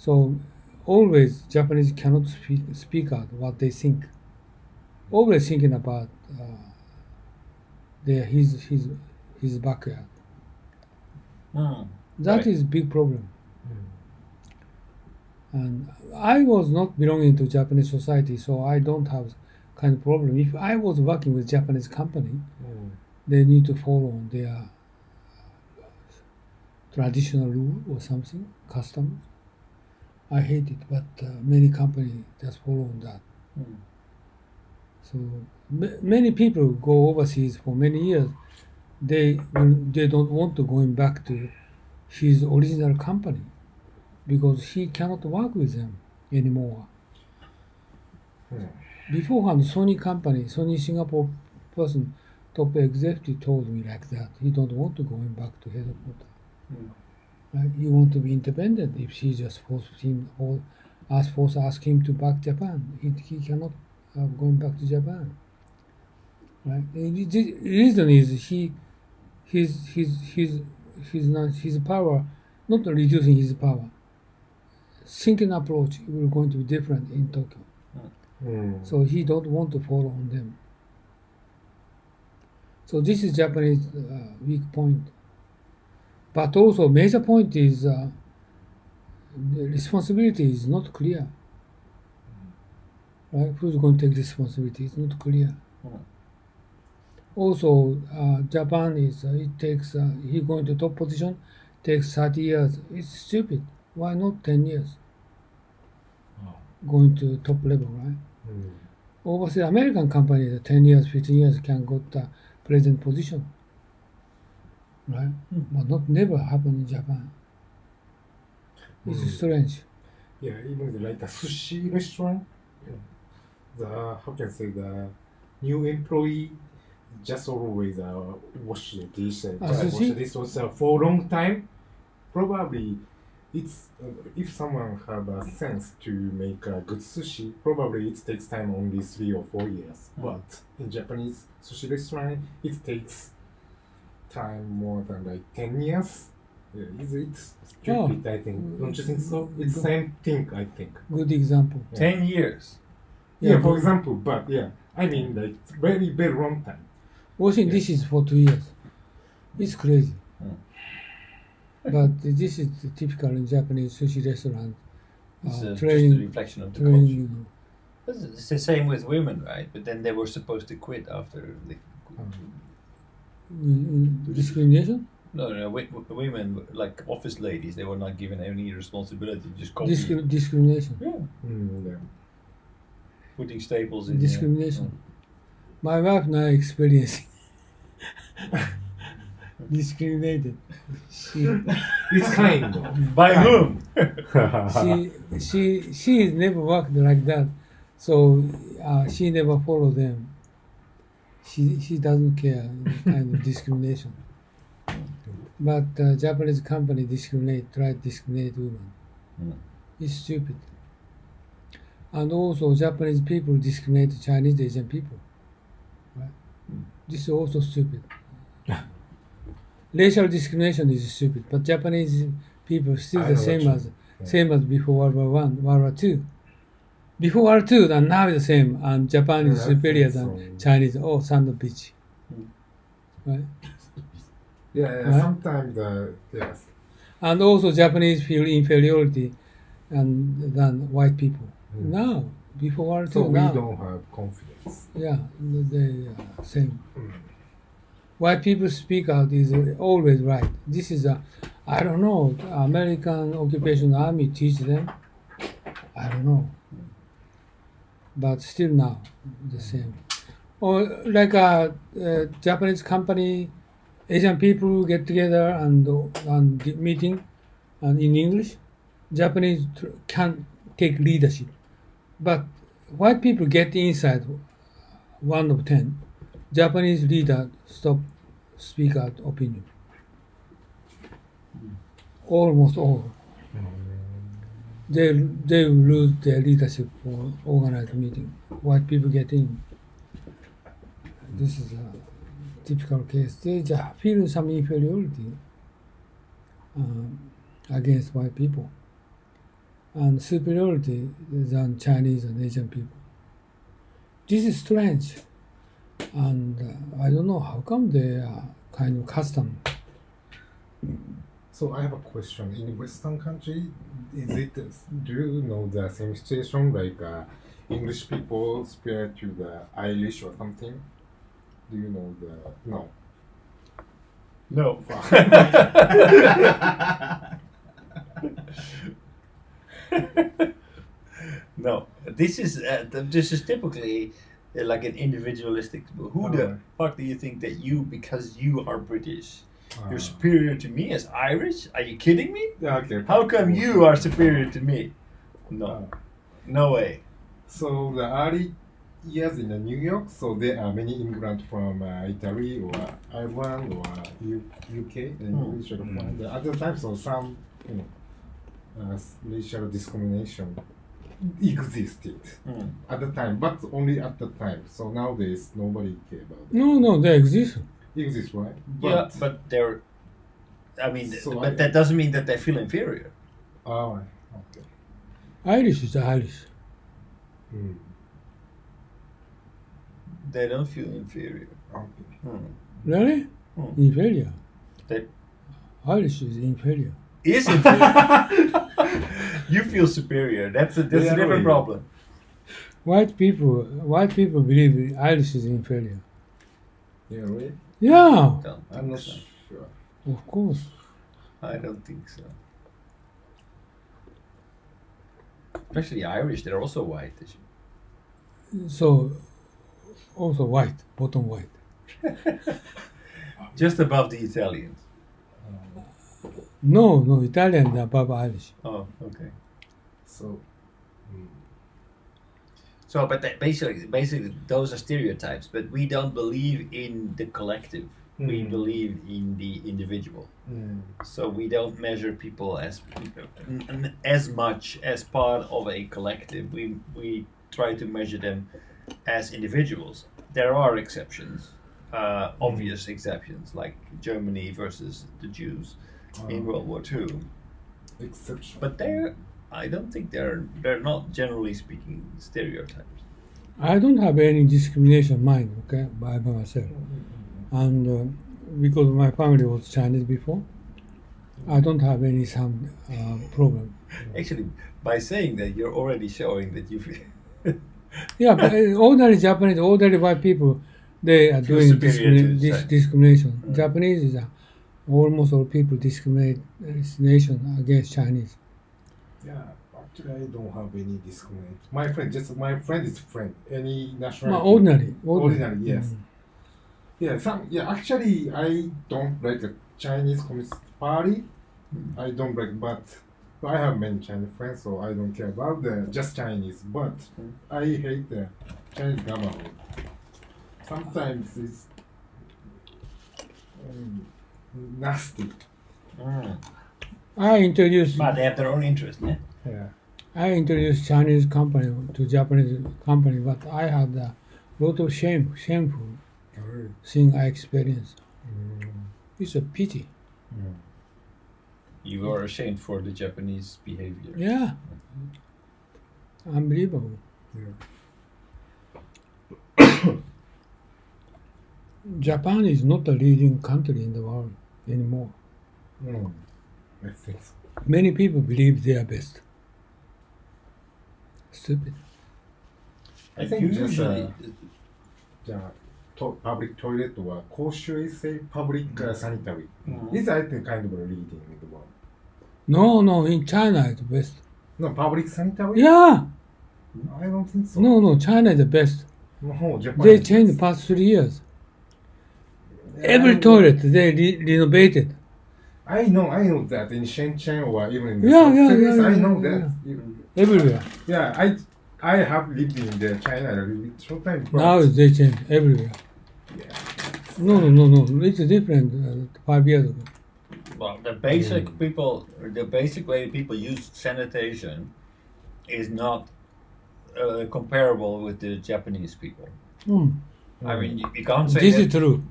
So always Japanese cannot speak out what they think. Always thinking about his backyard. That Right. is big problem. And I was not belonging to Japanese society, so I don't have kind of problem. If I was working with Japanese company, they need to follow their traditional rule or something, customs. I hate it, but many companies just follow that. So many people go overseas for many years. They don't want to going back to his original company because he cannot work with them anymore. Beforehand, Sony Singapore person, top executive told me like that. He don't want to going back to headquarters. Right? He want to be independent. If she just ask him to back Japan, he cannot going back to Japan. Right? The reason is his power, not reducing his power. Thinking approach will going to be different in Tokyo. So he don't want to follow on them. So this is Japanese weak point. But also major point is the responsibility is not clear. Right? Who's going to take responsibility? It's not clear. Also, Japan is he going to top position, takes 30 years. It's stupid. Why not 10 years? Going to top level, right? Overseas American companies, 10 years, 15 years can go to present position, right? But never happen in Japan. It's strange. Yeah, even like a sushi restaurant, how can I say, the new employee just always wash the dish and wash sushi? this was for a long time. Probably it's if someone have a sense to make a good sushi, probably it takes time only 3 or 4 years. But in Japanese sushi restaurant, it takes time more than like 10 years. Yeah, it's stupid, I think. Don't you think so? It's the same thing, I think. Good example. 10 years. Yeah, for example, but yeah, I mean like very, very long time. Washing dishes for 2 years. It's crazy. But this is typical in Japanese sushi restaurant. It's just a Training, reflection of the culture. training. It's the same with women, right? But then they were supposed to quit after the. Discrimination? No, women, like office ladies, they were not given any responsibility, just copy. Discrimination. Yeah. Putting staples in. Discrimination. My wife now experiencing discriminated. It's kind of. By whom? She never worked like that, so she never follow them. She doesn't care kind of discrimination. But Japanese company try to discriminate women. It's stupid. And also Japanese people discriminate Chinese Asian people. Right? This is also stupid. Racial discrimination is stupid, but Japanese people still the same as before World War I, World War II. Before World War II, and now it's the same, and Japan is superior than Chinese. Oh, son of a bitch. Right? Yeah, Right? sometimes yes. And also Japanese feel inferiority than white people. Now, before World War So II, we now, don't have confidence. yeah, they same. White people speak out is always right. This is I don't know, American occupation army teach them. I don't know. But still now, the same. Or like a Japanese company, Asian people get together and meeting and in English. Japanese can take leadership. But white people get inside 1 of 10. Japanese leader speak out opinion. Almost all. They lose their leadership for organized meeting. White people get in. This is a typical case. They just feel some inferiority against white people. and superiority than Chinese and Asian people. This is strange, and I don't know how come they are kind of custom. So I have a question. In Western country, do you know the same situation like English people superior to the Irish or something? Do you know no? No. No. This is typically like an individualistic. Who the fuck do you think that you, because you are British, you're superior to me as Irish? Are you kidding me? Okay. How come you are superior to me? No. No way. So the early years in New York, so there are many immigrants from Italy or Ireland or UK and English. At the time, so some racial discrimination existed at the time, but only at the time. So nowadays, nobody cares about it. No, they exist. Exists, right? But they're. I mean, but that doesn't mean that they feel inferior. Oh, okay. Irish is Irish. They don't feel inferior. Okay. Really? Inferior. They Irish is inferior. is inferior. You feel superior. That's a different problem. White people believe Irish is inferior. Yeah, right? Yeah, I'm not sure. of course. I don't think so. Especially Irish, they're also white. So, also white, bottom white. Just above the Italians. No, Italian above Irish. Oh, okay. So, but basically, those are stereotypes. But we don't believe in the collective. We believe in the individual. So we don't measure people as much as part of a collective. We try to measure them as individuals. There are exceptions, obvious exceptions, like Germany versus the Jews in World War II. Exception. But I don't think they're not, generally speaking, stereotypes. I don't have any discrimination in mind, okay, by myself. And because my family was Chinese before, I don't have any problem. Actually, by saying that, you're already showing that you feel. Yeah, but ordinary Japanese, ordinary white people, they are Feel doing superior to discrimination. Japanese is almost all people discrimination against Chinese. Yeah, actually, I don't have any discrimination. My friend is friend. Any nationality. Ordinary, yes. Actually, I don't like the Chinese Communist Party. I don't like, but I have many Chinese friends, so I don't care about just Chinese. But I hate the Chinese government. Sometimes it's nasty. I introduced But they have their own interest, yeah. Yeah. I introduced Chinese company to Japanese company, but I had a lot of shameful thing I experienced. It's a pity. You are ashamed for the Japanese behavior. Yeah. Unbelievable. Japan is not the leading country in the world anymore. I think so. Many people believe they are best. Stupid. I think usually, public toilet or 公衆衛生 public sanitary is I think kind of a leading in the world. No, in China it's best. No, public sanitary? Yeah. I don't think so. No, China is the best. No, Japan. They changed the past 3 years. Every toilet they renovated. I know that in Shenzhen or even in the Yeah, cities, yeah, I know yeah, that. Everywhere. Yeah, I have lived in the China a little bit short time. Now they change everywhere. Yeah. No. It's different 5 years ago. well, the basic way people use sanitation is not comparable with the Japanese people. I mean, you can't say This that. is true.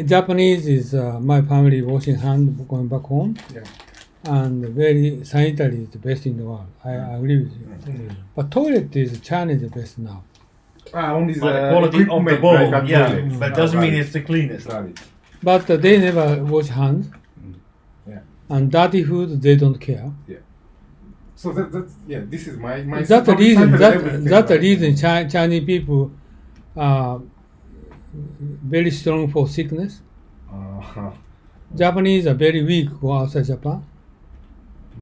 Japanese is my family washing hand going back home. Yeah. and very sanitary is the best in the world. I agree with you. But toilet is China is the best now. Only But the quality of the equipment, bowl, like a yeah, toilet. but doesn't mean it's the cleanest. Right. But they never wash hands. Yeah. And dirty food they don't care. So that's this is my That's the reason. everything, That's the right? reason Chinese people are very strong for sickness. Japanese are very weak go outside Japan.